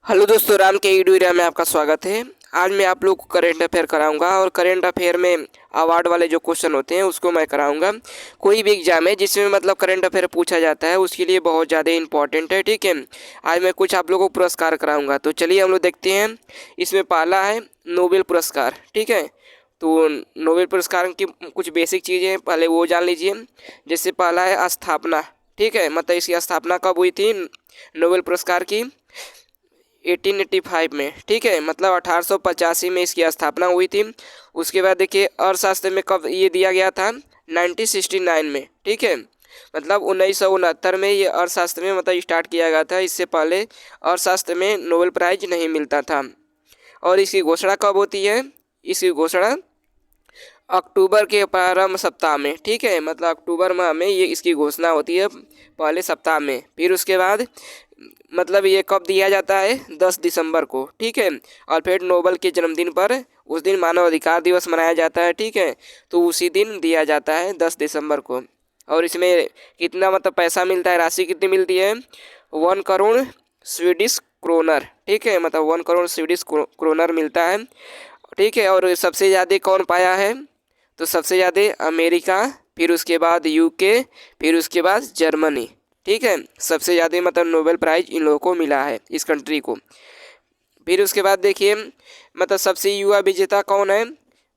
Hello दोस्तों, राम के ईडूरिया में आपका स्वागत है। आज मैं आप लोग को करेंट अफेयर कराऊंगा और करेंट अफेयर में अवार्ड वाले जो क्वेश्चन होते हैं उसको मैं कराऊंगा। कोई भी एग्जाम है जिसमें मतलब करेंट अफेयर पूछा जाता है उसके लिए बहुत ज़्यादा इंपॉर्टेंट है। ठीक है, आज मैं कुछ आप लोगों को पुरस्कार कराऊंगा। तो चलिए हम लोग देखते हैं। इसमें पहला है नोबेल पुरस्कार। ठीक है, तो नोबेल पुरस्कार की कुछ बेसिक चीज़ें हैं, पहले वो जान लीजिए। जैसे पहला है स्थापना। ठीक है, मतलब इसकी स्थापना कब हुई थी नोबेल पुरस्कार की? 1885 में। ठीक है, मतलब 1885 में इसकी स्थापना हुई थी। उसके बाद देखिए अर्थशास्त्र में कब ये दिया गया था? 1969 में। ठीक है, मतलब 1969 में ये अर्थशास्त्र में मतलब स्टार्ट किया गया था। इससे पहले अर्थशास्त्र में नोबेल प्राइज नहीं मिलता था। और इसकी घोषणा कब होती है? इसकी घोषणा अक्टूबर के प्रारंभ सप्ताह में। ठीक है, मतलब अक्टूबर माह में ये इसकी घोषणा होती है, पहले सप्ताह में। फिर उसके बाद मतलब ये कब दिया जाता है? 10 दिसंबर को। ठीक है, अल्फ्रेड नोबेल के जन्मदिन पर उस दिन मानव अधिकार दिवस मनाया जाता है। ठीक है, तो उसी दिन दिया जाता है 10 दिसंबर को। और इसमें कितना मतलब पैसा मिलता है, राशि कितनी मिलती है? 1 करोड़ स्वीडिश क्रोनर। ठीक है, मतलब 1 करोड़ स्वीडिश क्रोनर मिलता है। ठीक है, और सबसे ज़्यादा कौन पाया है? तो सबसे ज़्यादा अमेरिका, फिर उसके बाद यूके, फिर उसके बाद जर्मनी। ठीक है, सबसे ज़्यादा मतलब नोबेल प्राइज इन लोगों को मिला है, इस कंट्री को। फिर उसके बाद देखिए मतलब सबसे युवा विजेता कौन है?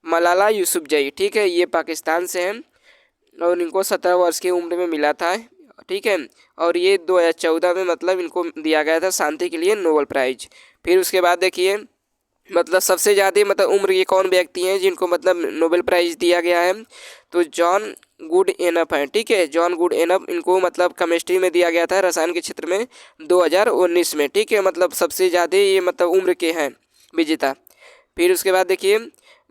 मलाला यूसुफजई। ठीक है, ये पाकिस्तान से हैं और इनको 17 वर्ष की उम्र में मिला था। ठीक है, और ये 2014 में मतलब इनको दिया गया था शांति के लिए नोबेल प्राइज। फिर उसके बाद देखिए मतलब सबसे ज़्यादा मतलब उम्र के कौन व्यक्ति हैं जिनको मतलब नोबेल प्राइज़ दिया गया है? तो जॉन गुड एनफ हैं। ठीक है, जॉन गुड एनफ, इनको मतलब केमिस्ट्री में दिया गया था, रसायन के क्षेत्र में 2019 में। ठीक है, मतलब सबसे ज़्यादा ये मतलब उम्र के हैं विजेता। फिर उसके बाद देखिए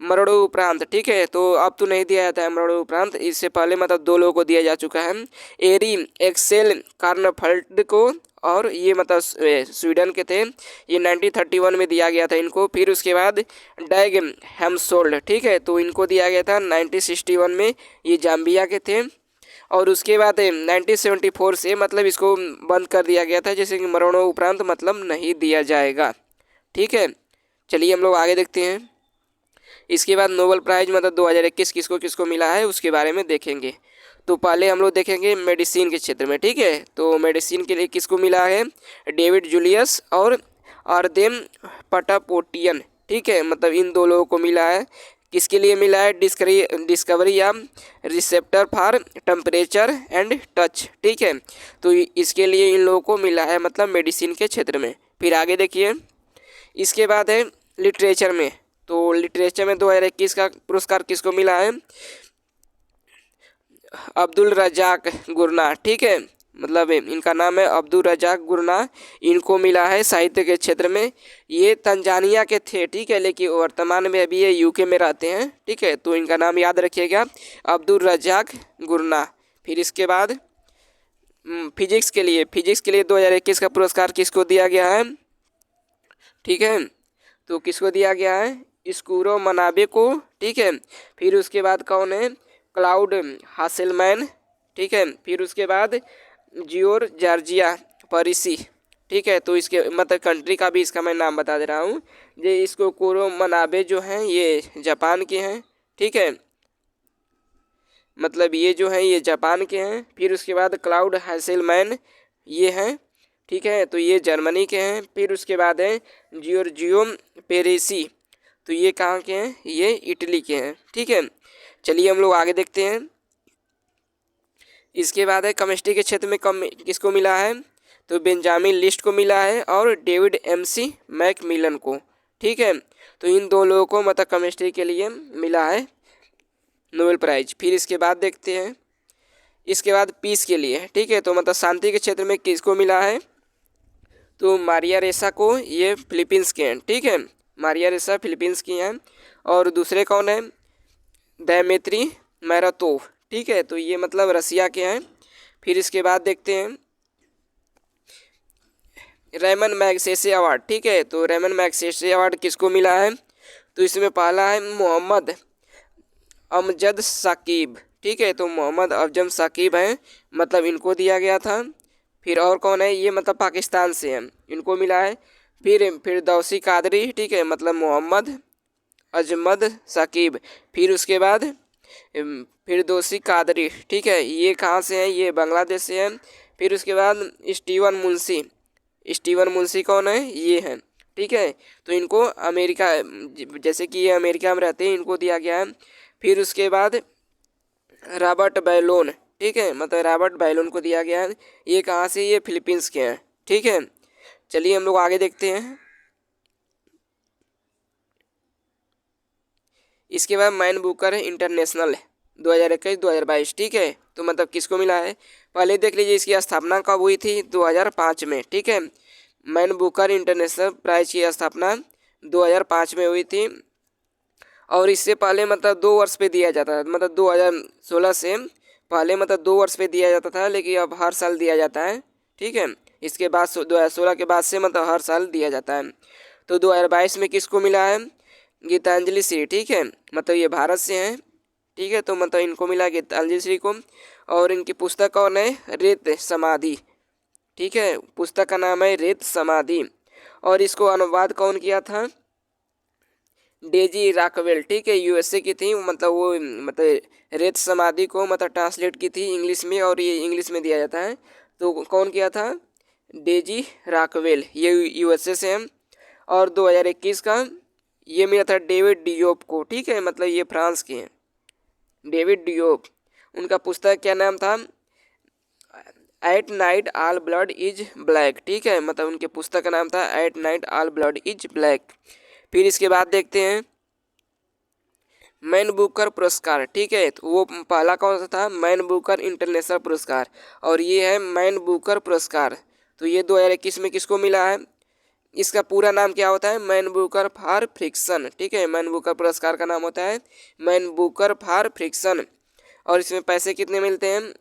मरणोपरांत। ठीक है, तो अब तो नहीं दिया जाता है मरणोपरांत, इससे पहले मतलब 2 लोगों को दिया जा चुका है, एरी एक्सेल कार्नफल्ड को, और ये मतलब स्वीडन के थे। ये 1931 में दिया गया था इनको। फिर उसके बाद डैग हेम्सोल्ड। ठीक है, तो इनको दिया गया था 1961 में, ये जाम्बिया के थे। और उसके बाद 1974 से मतलब इसको बंद कर दिया गया था, जैसे कि मरणोपरांत मतलब नहीं दिया जाएगा। ठीक है, चलिए हम लोग आगे देखते हैं। इसके बाद नोबेल प्राइज़ मतलब 2021 किसको किसको मिला है उसके बारे में देखेंगे। तो पहले हम लोग देखेंगे मेडिसिन के क्षेत्र में। ठीक है, तो मेडिसिन के लिए किसको मिला है? डेविड जूलियस और आर्देम पटापोटियन। ठीक है, मतलब इन 2 लोगों को मिला है। किसके लिए मिला है? डिस्कवरी या receptor for temperature and touch. ठीक है, तो इसके लिए इन लोगों को मिला है मतलब मेडिसिन के क्षेत्र में। फिर आगे देखिए, इसके बाद है लिटरेचर में। तो लिटरेचर में 2021 का पुरस्कार किसको मिला है? अब्दुल रजाक गुरना। ठीक है, मतलब इनका नाम है अब्दुल रजाक गुरना। इनको मिला है साहित्य के क्षेत्र में। ये तंजानिया के थे। ठीक है, लेकिन वर्तमान में अभी ये यूके में रहते हैं। ठीक है, तो इनका नाम याद रखिएगा, अब्दुल रजाक गुरना। फिर इसके बाद फिजिक्स के लिए 2021 का पुरस्कार किसको दिया गया है? ठीक है, तो किसको दिया गया है? स्कूरो मनाबे को। ठीक है, फिर उसके बाद कौन है? क्लाउड हासेलमैन। ठीक है, फिर उसके बाद जियोर जॉर्जिया परिसी। ठीक है, तो इसके मतलब कंट्री का भी इसका मैं नाम बता दे रहा हूँ। ये इसको कुरो मनाबे जो हैं ये जापान के हैं। ठीक है, मतलब ये जो हैं ये जापान के हैं। फिर उसके बाद क्लाउड हासेलमैन ये हैं। ठीक है, तो ये जर्मनी के हैं। फिर उसके बाद है जियोर्जियो पेरेसी, तो ये कहाँ के हैं? ये इटली के हैं। ठीक है, चलिए हम लोग आगे देखते हैं। इसके बाद है केमिस्ट्री के क्षेत्र में कम किसको मिला है? तो बेंजामिन लिस्ट को मिला है और डेविड एमसी मैकमिलन को। ठीक है, तो इन 2 लोगों को मतलब केमिस्ट्री के लिए मिला है नोबेल प्राइज। फिर इसके बाद देखते हैं, इसके बाद पीस के लिए। ठीक है, तो मतलब शांति के क्षेत्र में किसको मिला है? तो मारिया रेसा को, ये फिलीपींस के हैं। ठीक है, मारिया रेसा फिलीपींस की हैं। और दूसरे कौन है? दैमेत्री मैरातोव। ठीक है, तो ये मतलब रसिया के हैं। फिर इसके बाद देखते हैं रेमन मैगसेसे अवार्ड। ठीक है, तो रेमन मैगसेसे अवार्ड किसको मिला है? तो इसमें पहला है मोहम्मद अमजद साकिब। ठीक है, तो मोहम्मद अफजम साकिब हैं, मतलब इनको दिया गया था। फिर और कौन है? ये मतलब पाकिस्तान से हैं, इनको मिला है फिर फिरदौसी कादरी, ठीक है, मतलब मोहम्मद अजमद साकिब। फिर उसके बाद फिरदौसी कादरी, ठीक है, ये कहाँ से हैं, ये बांग्लादेश से हैं। फिर उसके बाद स्टीवन मुंशी, स्टीवन मुंशी कौन है, ये हैं, ठीक है। तो इनको अमेरिका, जैसे कि ये अमेरिका में रहते हैं, इनको दिया गया है। फिर उसके बाद रॉबर्ट बैलोन, ठीक है, मतलब रॉबर्ट बैलोन को दिया गया है। ये कहाँ से, ये फिलीपींस के हैं, ठीक है। चलिए हम लोग आगे देखते हैं। इसके बाद मैन बुकर इंटरनेशनल 2021-2022, ठीक है। तो मतलब किसको मिला है, पहले देख लीजिए इसकी स्थापना कब हुई थी, 2005 में, ठीक है। मैन बुकर इंटरनेशनल प्राइज की स्थापना 2005 में हुई थी। और इससे पहले मतलब 2 वर्ष पे दिया जाता था, मतलब 2016 से पहले मतलब 2 वर्ष पे दिया जाता था, लेकिन अब हर साल दिया जाता है, ठीक है। इसके बाद 2016 के बाद से मतलब हर साल दिया जाता है। तो 2022 में किसको मिला है, गीतांजलि श्री, ठीक है, मतलब ये भारत से हैं, ठीक है। तो मतलब इनको मिला गीतांजलि श्री को। और इनकी पुस्तक कौन है, रेत समाधि, ठीक है, पुस्तक का नाम है रेत समाधि। और इसको अनुवाद कौन किया था, डेजी राकवेल, ठीक है, यूएसए की थी, मतलब वो मतलब रेत समाधि को मतलब ट्रांसलेट की थी इंग्लिश में, और ये इंग्लिश में दिया जाता है। तो कौन किया था, डेजी राकवेल, ये यूएसए से हैं। और 2021 का ये मिला था डेविड डियोप को, ठीक है, मतलब ये फ्रांस के हैं, डेविड डियोप। उनका पुस्तक क्या नाम था, at night all blood is black, ठीक है, मतलब उनके पुस्तक का नाम था at night all blood is black. फिर इसके बाद देखते हैं मैन बुकर पुरस्कार, ठीक है। तो वो पहला कौन सा था, मैन बुकर इंटरनेशनल पुरस्कार, और ये है मैन बुकर पुरस्कार। तो ये 2021 में किसको मिला है, इसका पूरा नाम क्या होता है, मैन बुकर फॉर फ्रिक्शन, ठीक है। मैन बुकर पुरस्कार का नाम होता है मैन बुकर फॉर फ्रिक्शन। और इसमें पैसे कितने मिलते हैं,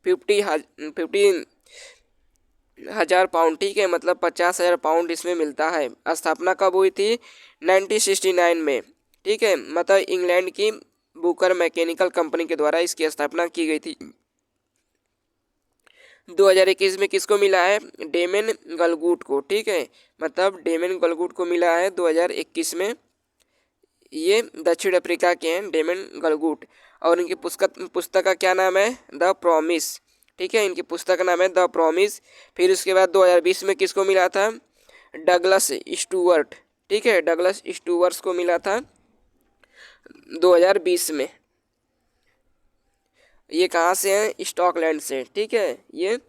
50,000 पाउंड, ठीक है, मतलब 50,000 पाउंड इसमें मिलता है। स्थापना कब हुई थी, 1969 में, ठीक है, मतलब इंग्लैंड की बुकर मैकेनिकल कंपनी के द्वारा इसकी स्थापना की गई थी। 2021 में किसको मिला है, डेमन गलगुट को, ठीक है, मतलब डेमन गलगुट को मिला है 2021 में। ये दक्षिण अफ्रीका के हैं डेमन गलगुट। और इनकी पुस्तक का क्या नाम है, द प्रॉमिस, ठीक है, इनकी पुस्तक का नाम है द प्रॉमिस। फिर उसके बाद 2020 में किसको मिला था, डगलस स्टूअर्ट, ठीक है, डगलस स्टूअर्ट को मिला था 2020 में। ये कहाँ से हैं, स्टॉकलैंड से, ठीक है ये।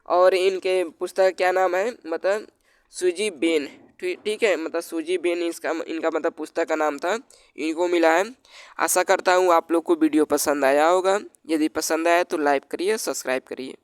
और इनके पुस्तक क्या नाम है, मतलब सूजी बेन, ठीक है, मतलब सूजी बेन इसका इनका मतलब पुस्तक का नाम था, इनको मिला है। आशा करता हूँ आप लोग को वीडियो पसंद आया होगा। यदि पसंद आया तो लाइक करिए, सब्सक्राइब करिए।